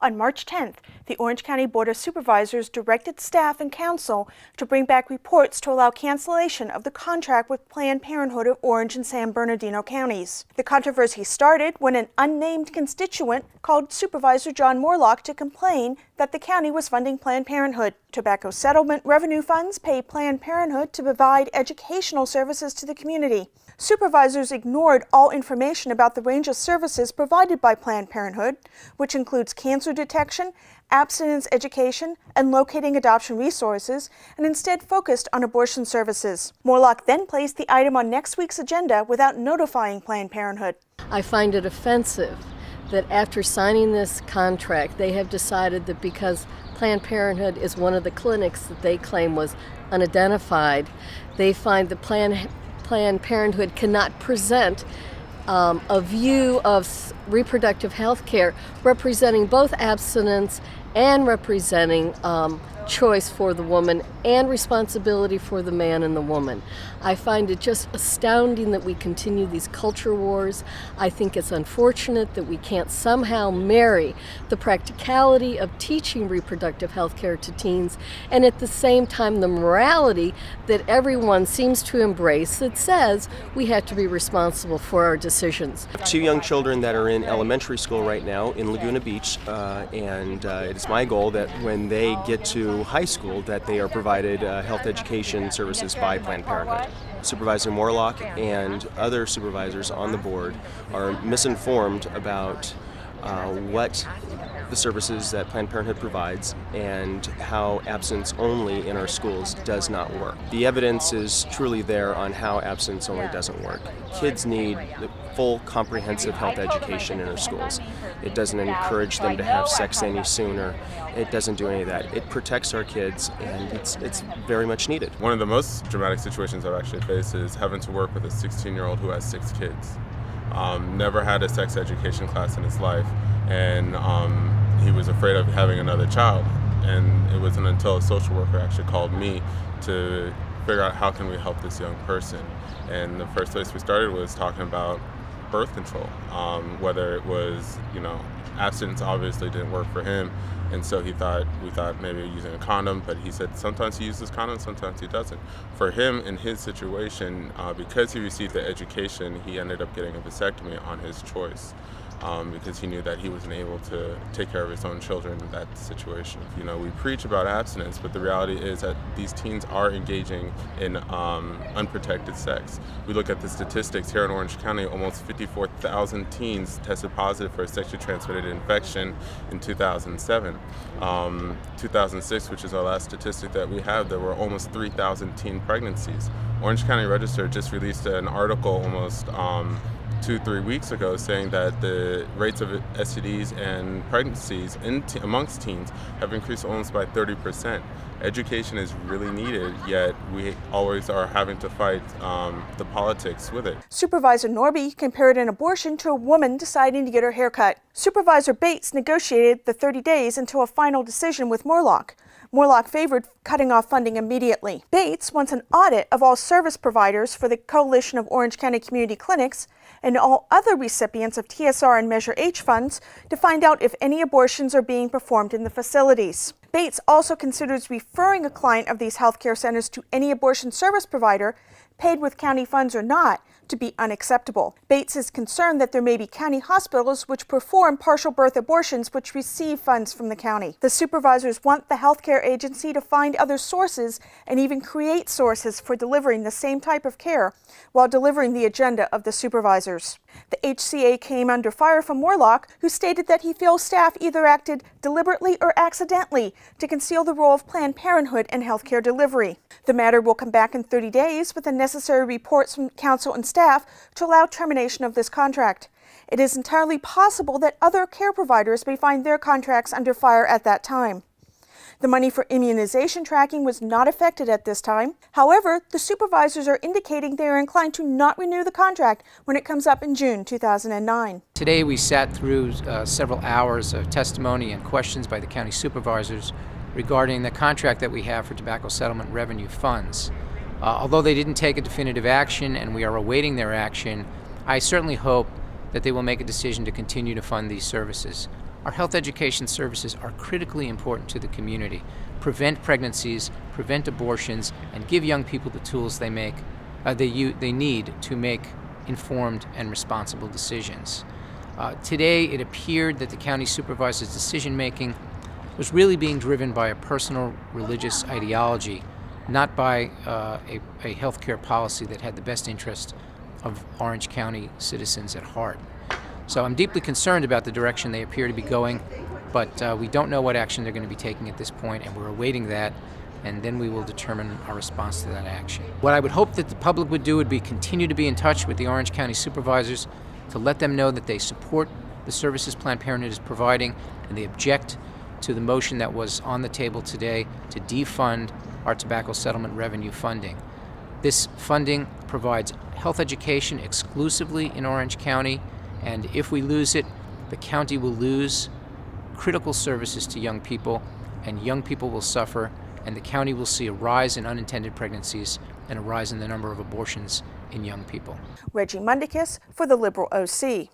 On March 10th, the Orange County Board of Supervisors directed staff and council to bring back reports to allow cancellation of the contract with Planned Parenthood of Orange and San Bernardino counties. The controversy started when an unnamed constituent called Supervisor John Morlock to complain that the county was funding Planned Parenthood. Tobacco settlement revenue funds pay Planned Parenthood to provide educational services to the community. Supervisors ignored all information about the range of services provided by Planned Parenthood, which includes cancer detection, abstinence education, and locating adoption resources, and instead focused on abortion services. Morlock then placed the item on next week's agenda without notifying Planned Parenthood. I find it offensive that after signing this contract, they have decided that because Planned Parenthood is one of the clinics that they claim was unidentified, they find that Planned Parenthood cannot present a view of reproductive health care representing both abstinence and representing choice for the woman and responsibility for the man and the woman. I find it just astounding that we continue these culture wars. I think it's unfortunate that we can't somehow marry the practicality of teaching reproductive health care to teens and at the same time the morality that everyone seems to embrace that says we have to be responsible for our decisions. Two young children that are in elementary school right now in Laguna Beach, and it's my goal that when they get to high school that they are provided health education services by Planned Parenthood. Supervisor Morlock and other supervisors on the board are misinformed about what the services that Planned Parenthood provides and how abstinence only in our schools does not work. The evidence is truly there on how abstinence only doesn't work. Kids need the full comprehensive health education in our schools. It doesn't encourage them to have sex any sooner. It doesn't do any of that. It protects our kids, and it's very much needed. One of the most dramatic situations I've actually faced is having to work with a 16-year-old who has 6 kids. Never had a sex education class in his life, and he was afraid of having another child. And it wasn't until a social worker actually called me to figure out how can we help this young person. And the first place we started was talking about birth control, whether it was, abstinence obviously didn't work for him, and so we thought maybe using a condom, but he said sometimes he uses condoms, sometimes he doesn't. For him, in his situation, because he received the education, he ended up getting a vasectomy on his choice. Because he knew that he wasn't able to take care of his own children in that situation. We preach about abstinence, but the reality is that these teens are engaging in unprotected sex. We look at the statistics here in Orange County, almost 54,000 teens tested positive for a sexually transmitted infection in 2007. 2006, which is our last statistic that we have, there were almost 3,000 teen pregnancies. Orange County Register just released an article almost 2-3 weeks ago saying that the rates of STDs and pregnancies amongst teens have increased almost by 30%. Education is really needed, yet we always are having to fight the politics with it. Supervisor Norby compared an abortion to a woman deciding to get her hair cut. Supervisor Bates negotiated the 30 days until a final decision with Morlock. Morlock favored cutting off funding immediately. Bates wants an audit of all service providers for the Coalition of Orange County Community Clinics and all other recipients of TSR and Measure H funds to find out if any abortions are being performed in the facilities. Bates also considers referring a client of these healthcare centers to any abortion service provider, paid with county funds or not, to be unacceptable. Bates is concerned that there may be county hospitals which perform partial birth abortions which receive funds from the county. The supervisors want the healthcare agency to find other sources and even create sources for delivering the same type of care while delivering the agenda of the supervisors. The HCA came under fire from Morlock, who stated that he feels staff either acted deliberately or accidentally to conceal the role of Planned Parenthood in healthcare delivery. The matter will come back in 30 days with the necessary reports from council and staff to allow termination of this contract. It is entirely possible that other care providers may find their contracts under fire at that time. The money for immunization tracking was not affected at this time. However, the supervisors are indicating they are inclined to not renew the contract when it comes up in June 2009. Today we sat through several hours of testimony and questions by the county supervisors regarding the contract that we have for tobacco settlement revenue funds. Although they didn't take a definitive action and we are awaiting their action, I certainly hope that they will make a decision to continue to fund these services. Our health education services are critically important to the community. Prevent pregnancies, prevent abortions, and give young people the tools they need to make informed and responsible decisions. Today, it appeared that the county supervisor's decision-making was really being driven by a personal religious ideology, not by a healthcare policy that had the best interest of Orange County citizens at heart. So I'm deeply concerned about the direction they appear to be going, but we don't know what action they're going to be taking at this point, and we're awaiting that, and then we will determine our response to that action. What I would hope that the public would do would be continue to be in touch with the Orange County Supervisors to let them know that they support the services Planned Parenthood is providing, and they object to the motion that was on the table today to defund our tobacco settlement revenue funding. This funding provides health education exclusively in Orange County, and if we lose it, the county will lose critical services to young people, and young people will suffer, and the county will see a rise in unintended pregnancies and a rise in the number of abortions in young people. Reggie Mundakis for the Liberal OC.